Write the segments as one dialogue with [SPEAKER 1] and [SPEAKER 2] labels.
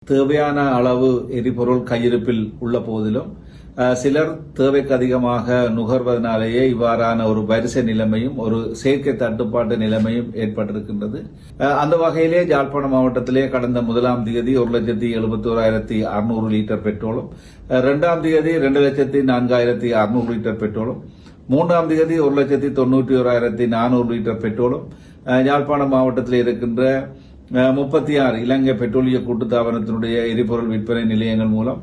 [SPEAKER 1] தேவையான அளவு எரிபொருள் கையிருப்பில் உள்ள போதிலும் சிலர் தேவைக்கு அதிகமாக நுகர்வதனாலேயே இவ்வாறான ஒரு வரிசை நிலைமையும் ஒரு செயற்கை தட்டுப்பாட்டு நிலைமையும் ஏற்பட்டிருக்கின்றது. அந்த வகையிலே யாழ்ப்பாணம் மாவட்டத்திலே கடந்த 1ஆம் தேதி 1,71,600 லிட்டர் பெட்ரோலும், 2ஆம் தேதி 2,04,600 லிட்டர் பெட்ரோலும், 3ஆம் தேதி 1,91,400 லிட்டர் பெட்ரோலும் யாழ்ப்பாணம் மாவட்டத்தில் இருக்கின்ற 36 இலங்கை பெட்ரோலிய கூட்டுத்தாபனத்தினுடைய எரிபொருள் விற்பனை நிலையங்கள் மூலம்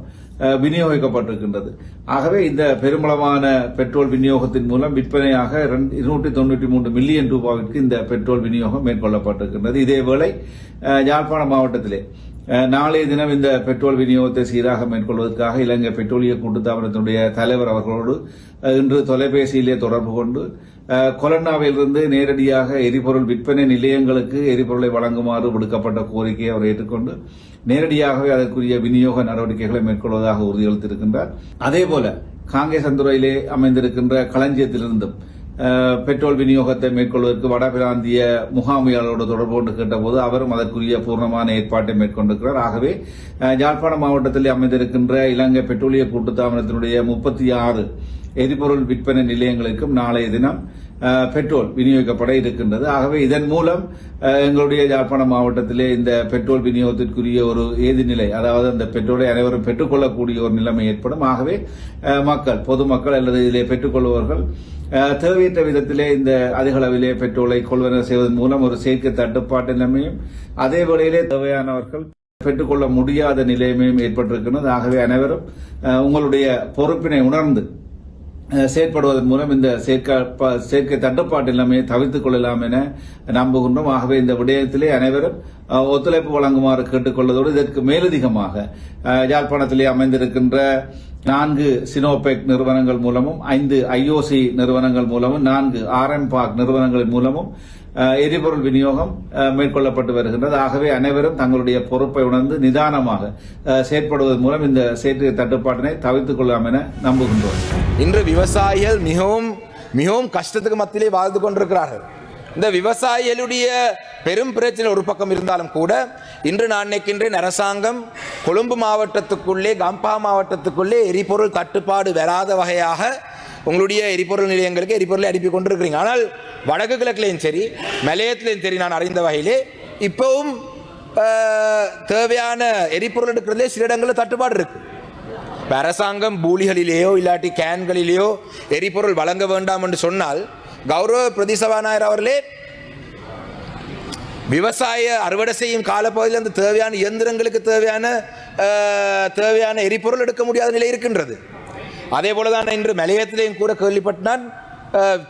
[SPEAKER 1] விநியோகிக்கப்பட்டிருக்கின்றது. ஆகவே இந்த பெருமளவான பெட்ரோல் விநியோகத்தின் மூலம் விற்பனையாக 293 மில்லியன் ரூபாய்க்கு இந்த பெட்ரோல் விநியோகம் மேற்கொள்ளப்பட்டிருக்கின்றது. இதேவேளை யாழ்ப்பாணம் மாவட்டத்திலே நாளைய தினம் இந்த பெட்ரோல் விநியோகத்தை சீராக மேற்கொள்வதற்காக இலங்கை பெட்ரோலிய கூட்டுத்தாபனத்தினுடைய தலைவர் அவர்களோடு இன்று தொலைபேசியிலே தொடர்பு கொண்டு கொலன்னாவிலிருந்து நேரடியாக எரிபொருள் விற்பனை நிலையங்களுக்கு எரிபொருளை வழங்குமாறு விடுக்கப்பட்ட கோரிக்கையை அவர் ஏற்றுக்கொண்டு நேரடியாகவே அதற்குரிய விநியோக நடவடிக்கைகளை மேற்கொள்வதாக உறுதியளித்திருக்கின்றார். அதேபோல காங்கேசந்துறையிலே அமைந்திருக்கின்ற களஞ்சியத்திலிருந்தும் பெட்ரோல் விநியோகத்தை மேற்கொள்வதற்கு வடபிராந்திய முகாமியாளரோடு தொடர்பு கொண்டு கேட்டபோது அவரும் அதற்குரிய பூர்ணமான ஏற்பாட்டை மேற்கொண்டிருக்கிறார். ஆகவே யாழ்ப்பாணம் மாவட்டத்தில் அமைந்திருக்கின்ற இலங்கை பெட்ரோலிய கூட்டுத்தாபனத்தினுடைய 36 எரிபொருள் விற்பனை நிலையங்களுக்கும் நாளைய தினம் பெட்ரோல் விநியோகிக்கப்பட இருக்கின்றது. ஆகவே இதன் மூலம் எங்களுடைய யாழ்ப்பாணம் மாவட்டத்திலே இந்த பெட்ரோல் விநியோகத்திற்குரிய ஒரு ஏதுநிலை, அதாவது அந்த பெட்ரோலை அனைவரும் பெற்றுக்கொள்ளக்கூடிய ஒரு நிலைமை ஏற்படும். ஆகவே மக்கள், பொதுமக்கள் அல்லது இதிலே பெற்றுக்கொள்பவர்கள் தேவையற்ற விதத்திலே இந்த அதிக அளவிலே பெட்ரோலை கொள்வன செய்வதன் மூலம் ஒரு செயற்கை தட்டுப்பாட்டு நிலைமையும் அதே வேளையிலே தேவையானவர்கள் பெற்றுக்கொள்ள முடியாத நிலைமையும் ஏற்பட்டிருக்கிறது. ஆகவே அனைவரும் உங்களுடைய பொறுப்பினை உணர்ந்து செயற்படுவதன் மூலம் இந்த செயற்கை தட்டுப்பாட்டு நிலைமையை தவிர்த்துக் கொள்ளலாம் என நம்புகின்றோம். ஆகவே இந்த விடயத்திலே அனைவரும் ஒத்துழைப்பு வழங்குமாறு கேட்டுக்கொள்வதோடு இதற்கு மேலதிகமாக யாழ்ப்பாணத்திலே அமைந்திருக்கின்ற 4 சினோபெக் நிறுவனங்கள் மூலமும் 5 IOC நிறுவனங்கள் மூலமும் 4 RM-PAC நிறுவனங்களின் மூலமும் எரிபொருள் விநியோகம் மேற்கொள்ளப்பட்டு வருகின்றது. ஆகவே அனைவரும் தங்களுடைய பொறுப்பை உணர்ந்து நிதானமாக செயற்படுவதன் மூலம் இந்த செயற்கை தட்டுப்பாட்டினை தவிர்த்துக் கொள்ளலாம் என நம்புகின்றோம்.
[SPEAKER 2] இன்று விவசாயிகள் மிகவும் கஷ்டத்துக்கு மத்தியிலே வாழ்ந்து கொண்டிருக்கிறார்கள். இந்த விவசாயிகளுடைய பெரும் பிரச்சனை ஒரு பக்கம் இருந்தாலும் கூட இன்று நான் நினைக்கின்றேன் அரசாங்கம் கொழும்பு மாவட்டத்துக்குள்ளே, கம்பா மாவட்டத்துக்குள்ளே எரிபொருள் தட்டுப்பாடு வராத வகையாக உங்களுடைய எரிபொருள் நிலையங்களுக்கு எரிபொருளை அனுப்பி கொண்டிருக்கிறீங்க. ஆனால் வடக்கு கிழக்குலையும் சரி, மலையத்திலையும் சரி, நான் அறிந்த வகையிலே இப்பவும் தேவையான எரிபொருள் எடுக்கிறதுலே சில இடங்களில் தட்டுப்பாடு இருக்கு. அரசாங்கம் பூலிகளிலேயோ இல்லாட்டி கேன்களிலேயோ எரிபொருள் வழங்க வேண்டாம் என்று சொன்னால் கௌரவ பிரதிசபாநாயகர் அவர்களே விவசாய அறுவடை செய்யும் காலப்பகுதியில் அந்த தேவையான இயந்திரங்களுக்கு தேவையான எரிபொருள் எடுக்க முடியாத நிலை இருக்கின்றது. அதே போலதான் இன்று மலையத்திலேயும் கூட கேள்விப்பட்டான்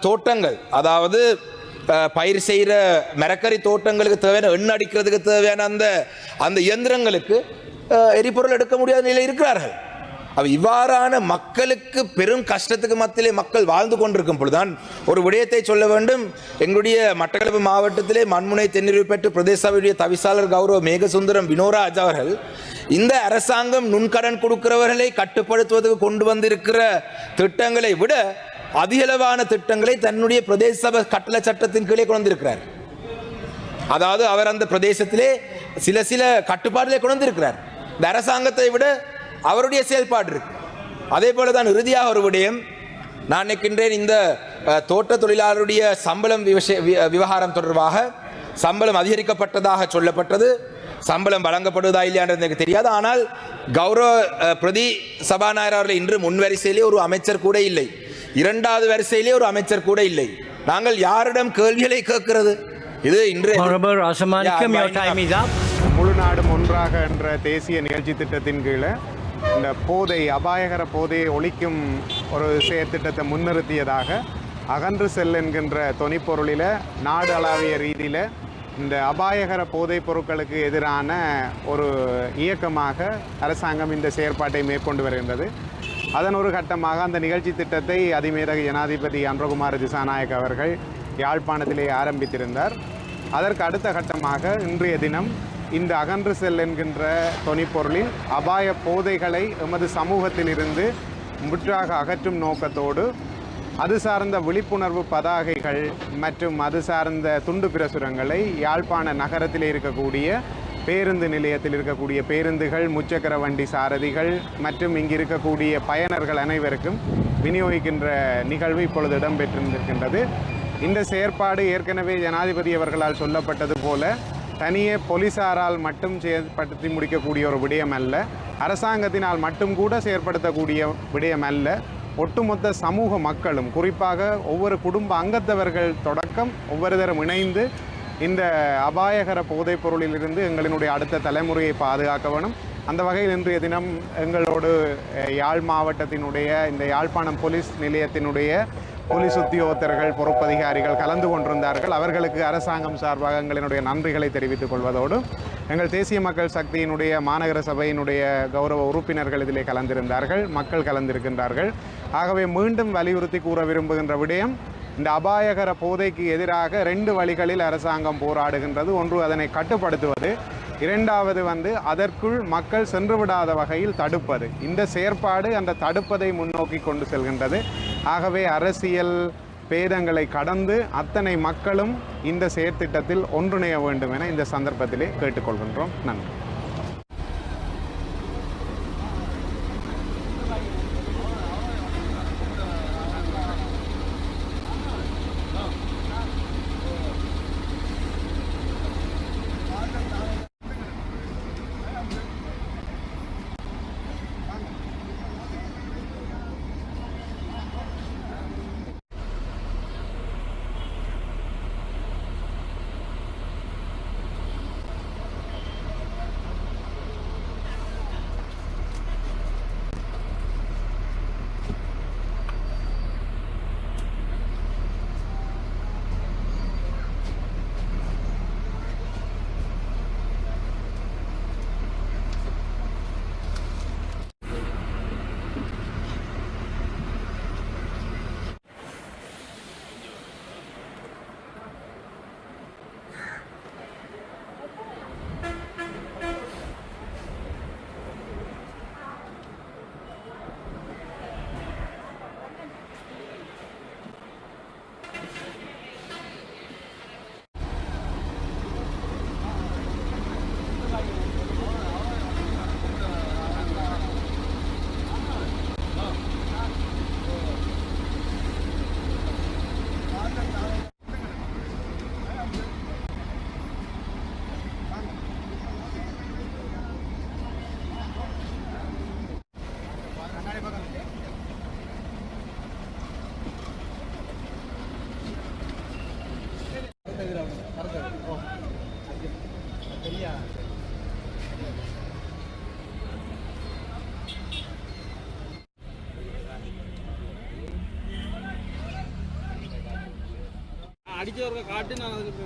[SPEAKER 2] தோட்டங்கள், அதாவது பயிர் செய்கிற மரக்கறி தோட்டங்களுக்கு தேவையான எண்ணெய் அடிக்கிறதுக்கு தேவையான அந்த இயந்திரங்களுக்கு எரிபொருள் எடுக்க முடியாத நிலை இருக்கிறார்கள். இவ்வாறான மக்களுக்கு பெரும் கஷ்டத்துக்கு மத்தியிலே மக்கள் வாழ்ந்து கொண்டிருக்கும் பொழுதுதான் ஒரு விடயத்தை சொல்ல வேண்டும். எங்களுடைய மட்டக்களப்பு மாவட்டத்திலே மண்முனை தென்னிருவு பெற்று பிரதேச சபையுடைய தவிசாளர் கௌரவ மேகசுந்தரம் வினோராஜ் அவர்கள் இந்த அரசாங்கம் நுண்கடன் கொடுக்கிறவர்களை கட்டுப்படுத்துவதற்கு கொண்டு வந்திருக்கிற திட்டங்களை விட அதிகளவான திட்டங்களை தன்னுடைய பிரதேச சபை கட்டளை சட்டத்தின் கீழே கொண்டு வந்திருக்கிறார். அதாவது அவர் அந்த பிரதேசத்திலே சில கட்டுப்பாடுகளை கொண்டு வந்திருக்கிறார். இந்த அரசாங்கத்தை விட அவருடைய செயல்பாடு இருக்கு. அதே போலதான் இறுதியாக ஒரு விடயம் நான் நினைக்கின்றேன், இந்த தோட்ட தொழிலாளருடைய சம்பளம் விவகாரம் தொடர்பாக சம்பளம் அதிகரிக்கப்பட்டதாக சொல்லப்பட்டது. சம்பளம் வழங்கப்படுவதா இல்லையான்றது எனக்கு தெரியாது. ஆனால் கௌரவ பிரதி சபாநாயகர் அவர்கள் இன்று முன் வரிசையிலே ஒரு அமைச்சர் கூட இல்லை, 2வது வரிசையிலே ஒரு அமைச்சர் கூட இல்லை. நாங்கள் யாரிடம் கேள்விகளை கேட்கிறது? இது இன்று
[SPEAKER 3] முழு நாடும் ஒன்றாக என்ற தேசிய நிகழ்ச்சி திட்டத்தின் கீழே இந்த அபாயகர போதையை ஒழிக்கும் ஒரு செயற்திட்டத்தை முன்னிறுத்தியதாக அகன்று செல் என்கின்ற தொனிப்பொருளில் நாடு அளவிய ரீதியில் இந்த அபாயகர போதைப் பொருட்களுக்கு எதிரான ஒரு இயக்கமாக அரசாங்கம் இந்த செயற்பாட்டை மேற்கொண்டு வருகின்றது. அதன் ஒரு கட்டமாக அந்த நிகழ்ச்சி திட்டத்தை அதிமேதக ஜனாதிபதி அன்றகுமார் திசாநாயக் அவர்கள் யாழ்ப்பாணத்திலே ஆரம்பித்திருந்தார். அதற்கு அடுத்த கட்டமாக இன்றைய தினம் இந்த அகன்று செல் என்கின்ற தொனிப்பொருளில் அபாய போதைகளை எமது சமூகத்தில் இருந்து முற்றாக அகற்றும் நோக்கத்தோடு அது சார்ந்த விழிப்புணர்வு பதாகைகள் மற்றும் அது சார்ந்த துண்டு பிரசுரங்களை யாழ்ப்பாண நகரத்தில் இருக்கக்கூடிய பேருந்து நிலையத்தில் இருக்கக்கூடிய பேருந்துகள், முச்சக்கர வண்டி சாரதிகள் மற்றும் இங்கு இருக்கக்கூடிய பயனர்கள் அனைவருக்கும் விநியோகிக்கின்ற நிகழ்வு இப்பொழுது இடம்பெற்றிருக்கின்றது. இந்த செயற்பாடு ஏற்கனவே ஜனாதிபதி அவர்களால் சொல்லப்பட்டது போல தனியே போலீசாரால் மட்டும் செயற்படுத்தி முடிக்கக்கூடிய ஒரு விடயம் அல்ல, அரசாங்கத்தினால் மட்டும் கூட செயற்படுத்தக்கூடிய விடயம் அல்ல. ஒட்டுமொத்த சமூக மக்களும், குறிப்பாக ஒவ்வொரு குடும்ப அங்கத்தவர்கள் தொடக்கம் ஒவ்வொருத்தரும் இணைந்து இந்த அபாயகர போதைப் பொருளிலிருந்து எங்களினுடைய அடுத்த தலைமுறையை பாதுகாக்க வேணும். அந்த வகையில் இன்றைய தினம் எங்களோடு யாழ் மாவட்டத்தினுடைய இந்த யாழ்ப்பாணம் போலீஸ் நிலையத்தினுடைய போலீஸ் உத்தியோகத்தர்கள், பொறுப்பதிகாரிகள் கலந்து கொண்டிருந்தார்கள். அவர்களுக்கு அரசாங்கம் சார்பாக எங்களினுடைய நன்றிகளை தெரிவித்துக் கொள்வதோடு எங்கள் தேசிய மக்கள் சக்தியினுடைய மாநகர சபையினுடைய கௌரவ உறுப்பினர்கள் இதிலே கலந்திருந்தார்கள், மக்கள் கலந்திருக்கின்றார்கள். ஆகவே மீண்டும் வலியுறுத்தி கூற விரும்புகின்ற விடயம், இந்த அபாயகர போதைக்கு எதிராக 2 வழிகளில் அரசாங்கம் போராடுகின்றது. ஒன்று அதனை கட்டுப்படுத்துவது, இரண்டாவது அதற்குள் மக்கள் சென்று விடாத வகையில் தடுப்பது. இந்த செயற்பாடு அந்த தடுப்பதை முன்னோக்கி கொண்டு செல்கின்றது. ஆகவே அரசியல் பேதங்களை கடந்து அத்தனை மக்களும் இந்த செயற்திட்டத்தில் ஒன்றிணைய வேண்டும் என இந்த சந்தர்ப்பத்திலே கேட்டுக்கொள்கின்றோம். நன்றி.
[SPEAKER 4] அடிச்சவர்கள் காட்டு நான் அதுக்கு